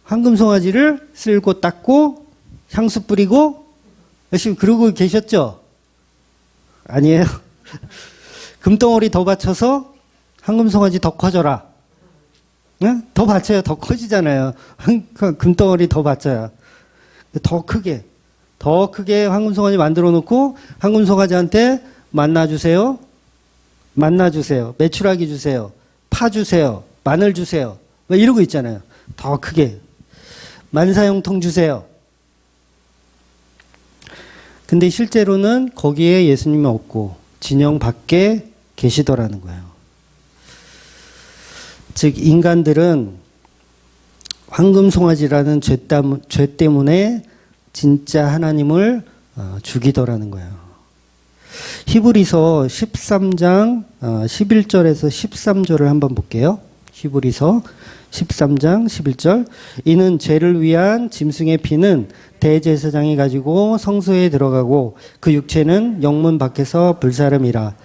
황금 송아지를 쓸고 닦고 향수 뿌리고 열심히 그러고 계셨죠? 아니에요. 금덩어리 더 받쳐서 황금 송아지 더 커져라. 네? 더 받쳐야 더 커지잖아요. 금덩어리 더 받쳐야. 더 크게 황금 송아지 만들어 놓고 황금 송아지한테 만나 주세요. 메추라기 주세요. 파 주세요. 마늘 주세요. 왜 이러고 있잖아요. 더 크게. 만사형통 주세요. 근데 실제로는 거기에 예수님이 없고 진영 밖에 계시더라는 거예요. 즉 인간들은 황금 송아지라는 죄 때문에 진짜 하나님을 죽이더라는 거예요. 히브리서 13장 11절에서 13절을 한번 볼게요. 히브리서 13장 11절. 이는 죄를 위한 짐승의 피는 대제사장이 가지고 성소에 들어가고 그 육체는 영문 밖에서 불사름이라.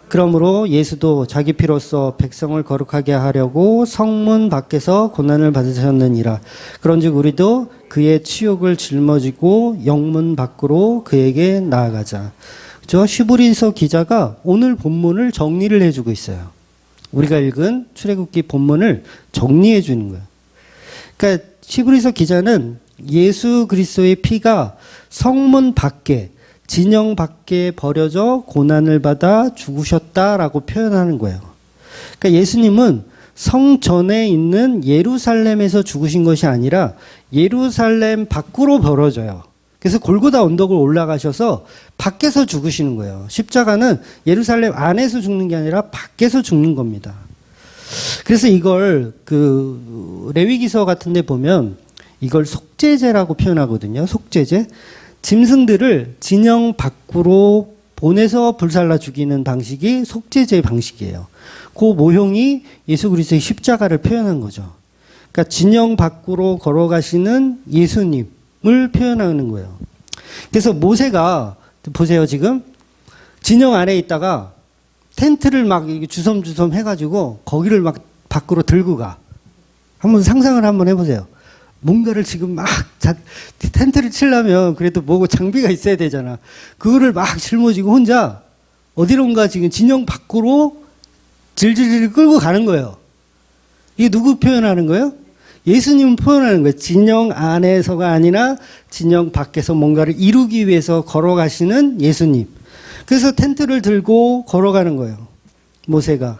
그러므로 예수도 자기 피로써 백성을 거룩하게 하려고 성문 밖에서 고난을 받으셨느니라. 그런즉 우리도 그의 치욕을 짊어지고 영문 밖으로 그에게 나아가자. 저 히브리서 기자가 오늘 본문을 정리를 해주고 있어요. 우리가 읽은 출애굽기 본문을 정리해 주는 거예요. 그러니까 히브리서 기자는 예수 그리스도의 피가 성문 밖에, 진영 밖에 버려져 고난을 받아 죽으셨다라고 표현하는 거예요. 그러니까 예수님은 성전에 있는 예루살렘에서 죽으신 것이 아니라 예루살렘 밖으로 벌어져요. 그래서 골고다 언덕을 올라가셔서 밖에서 죽으시는 거예요. 십자가는 예루살렘 안에서 죽는 게 아니라 밖에서 죽는 겁니다. 그래서 이걸 레위기서 같은 데 보면 이걸 속죄제라고 표현하거든요. 속죄제. 짐승들을 진영 밖으로 보내서 불살라 죽이는 방식이 속죄제의 방식이에요. 그 모형이 예수 그리스도의 십자가를 표현한 거죠. 그러니까 진영 밖으로 걸어가시는 예수님을 표현하는 거예요. 그래서 모세가 보세요. 지금 진영 안에 있다가 텐트를 막 주섬주섬 해가지고 거기를 막 밖으로 들고 가. 한번 상상을 한번 해보세요. 뭔가를 지금 막 텐트를 치려면 그래도 뭐고 장비가 있어야 되잖아. 그거를 막 짊어지고 혼자 어디론가 지금 진영 밖으로 질질질 끌고 가는 거예요. 이게 누구 표현하는 거예요? 예수님 표현하는 거예요. 진영 안에서가 아니라 진영 밖에서 뭔가를 이루기 위해서 걸어가시는 예수님. 그래서 텐트를 들고 걸어가는 거예요. 모세가.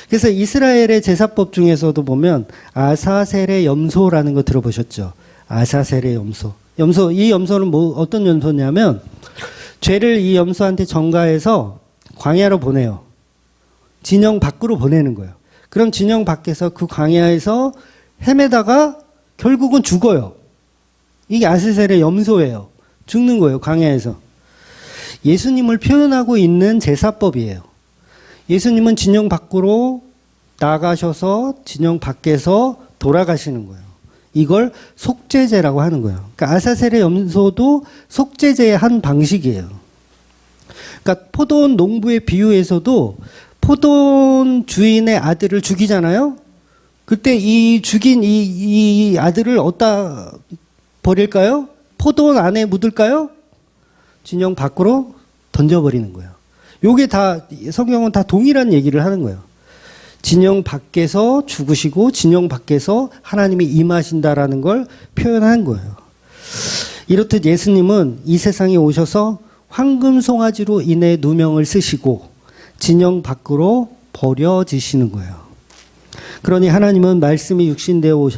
그래서 이스라엘의 제사법 중에서도 보면 아사셀의 염소라는 거 들어보셨죠? 아사셀의 염소. 이 염소는 어떤 염소냐면 죄를 이 염소한테 전가해서 광야로 보내요. 진영 밖으로 보내는 거예요. 그럼 진영 밖에서 그 광야에서 헤매다가 결국은 죽어요. 이게 아사셀의 염소예요. 죽는 거예요. 광야에서. 예수님을 표현하고 있는 제사법이에요. 예수님은 진영 밖으로 나가셔서 진영 밖에서 돌아가시는 거예요. 이걸 속죄제라고 하는 거예요. 그러니까 아사셀의 염소도 속죄제의 한 방식이에요. 그러니까 포도원 농부의 비유에서도 포도원 주인의 아들을 죽이잖아요. 그때 이 죽인 이 아들을 어디다 버릴까요? 포도원 안에 묻을까요? 진영 밖으로 던져버리는 거예요. 요게 다 성경은 다 동일한 얘기를 하는 거예요. 진영 밖에서 죽으시고 진영 밖에서 하나님이 임하신다라는 걸 표현한 거예요. 이렇듯 예수님은 이 세상에 오셔서 황금 송아지로 인해 누명을 쓰시고 진영 밖으로 버려지시는 거예요. 그러니 하나님은 말씀이 육신되어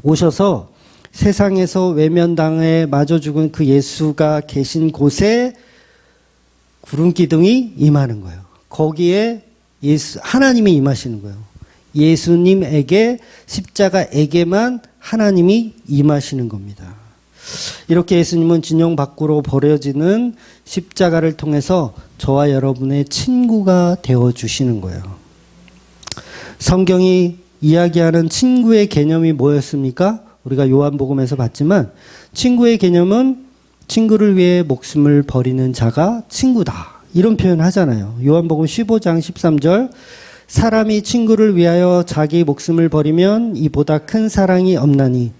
오셔서 세상에서 외면당해 마저 죽은 그 예수가 계신 곳에 구름 기둥이 임하는 거예요. 거기에 하나님이 임하시는 거예요. 예수님에게 십자가에게만 하나님이 임하시는 겁니다. 이렇게 예수님은 진영 밖으로 버려지는 십자가를 통해서 저와 여러분의 친구가 되어 주시는 거예요. 성경이 이야기하는 친구의 개념이 뭐였습니까? 우리가 요한복음에서 봤지만 친구의 개념은 친구를 위해 목숨을 버리는 자가 친구다. 이런 표현 하잖아요. 요한복음 15장 13절 사람이 친구를 위하여 자기 목숨을 버리면 이보다 큰 사랑이 없나니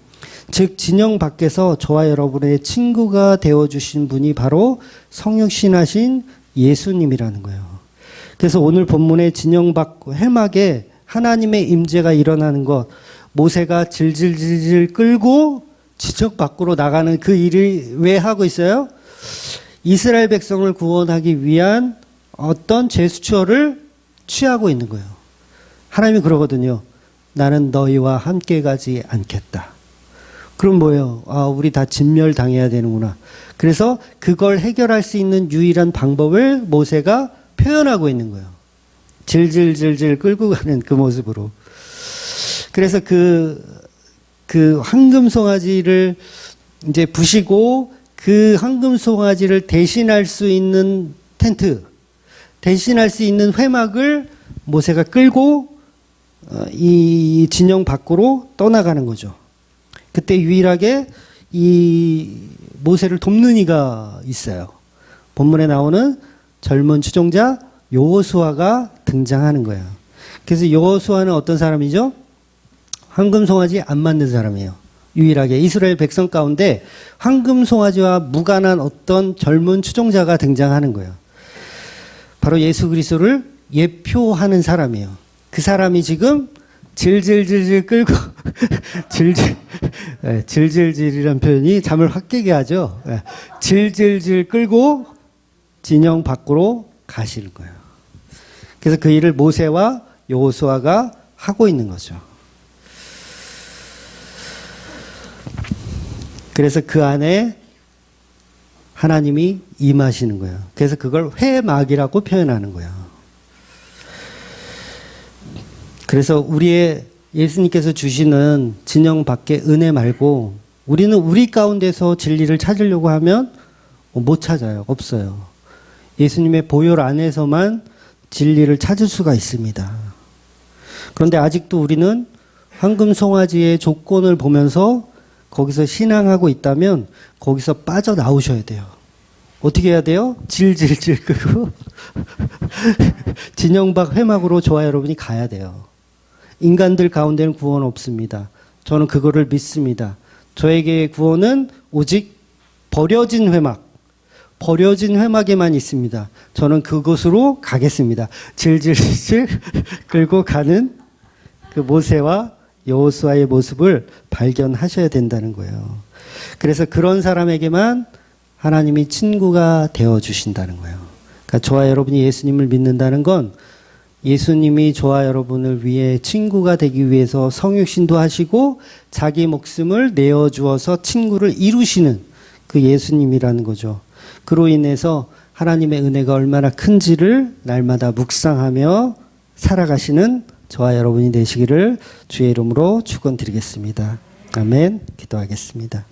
즉 진영 밖에서 저와 여러분의 친구가 되어주신 분이 바로 성육신하신 예수님이라는 거예요. 그래서 오늘 본문의 진영 밖 회막에 하나님의 임재가 일어나는 것, 모세가 질질질질 끌고 지적 밖으로 나가는 그 일을 왜 하고 있어요? 이스라엘 백성을 구원하기 위한 어떤 제스처를 취하고 있는 거예요. 하나님이 그러거든요. 나는 너희와 함께 가지 않겠다. 그럼 뭐예요? 우리 다 진멸당해야 되는구나. 그래서 그걸 해결할 수 있는 유일한 방법을 모세가 표현하고 있는 거예요. 질질질질 끌고 가는 그 모습으로. 그래서 그 황금 송아지를 이제 부시고 그 황금 송아지를 대신할 수 있는 텐트, 대신할 수 있는 회막을 모세가 끌고 이 진영 밖으로 떠나가는 거죠. 그때 유일하게 이 모세를 돕는 이가 있어요. 본문에 나오는 젊은 추종자 여호수아가 등장하는 거예요. 그래서 여호수아는 어떤 사람이죠? 황금 송아지 안 맞는 사람이에요. 유일하게 이스라엘 백성 가운데 황금 송아지와 무관한 어떤 젊은 추종자가 등장하는 거예요. 바로 예수 그리스도를 예표하는 사람이에요. 그 사람이 지금 질질질질 끌고 질질 예, 질질질이라는 표현이 잠을 확 깨게 하죠. 예, 질질질 끌고 진영 밖으로 가시는 거예요. 그래서 그 일을 모세와 여호수아가 하고 있는 거죠. 그래서 그 안에 하나님이 임하시는 거예요. 그래서 그걸 회막이라고 표현하는 거예요. 그래서 우리의 예수님께서 주시는 진영 밖의 은혜 말고 우리는 우리 가운데서 진리를 찾으려고 하면 못 찾아요. 없어요. 예수님의 보혈 안에서만 진리를 찾을 수가 있습니다. 그런데 아직도 우리는 황금 송아지의 조건을 보면서 거기서 신앙하고 있다면 거기서 빠져나오셔야 돼요. 어떻게 해야 돼요? 질질질 끄고 진영 밖 회막으로 저와 여러분이 가야 돼요. 인간들 가운데는 구원 없습니다. 저는 그거를 믿습니다. 저에게의 구원은 오직 버려진 회막에만 있습니다. 저는 그곳으로 가겠습니다. 질질질 끌고 가는 그 모세와 여호수아의 모습을 발견하셔야 된다는 거예요. 그래서 그런 사람에게만 하나님이 친구가 되어 주신다는 거예요. 그러니까 저와 여러분이 예수님을 믿는다는 건 예수님이 저와 여러분을 위해 친구가 되기 위해서 성육신도 하시고 자기 목숨을 내어주어서 친구를 이루시는 그 예수님이라는 거죠. 그로 인해서 하나님의 은혜가 얼마나 큰지를 날마다 묵상하며 살아가시는 저와 여러분이 되시기를 주의 이름으로 축원드리겠습니다. 아멘. 기도하겠습니다.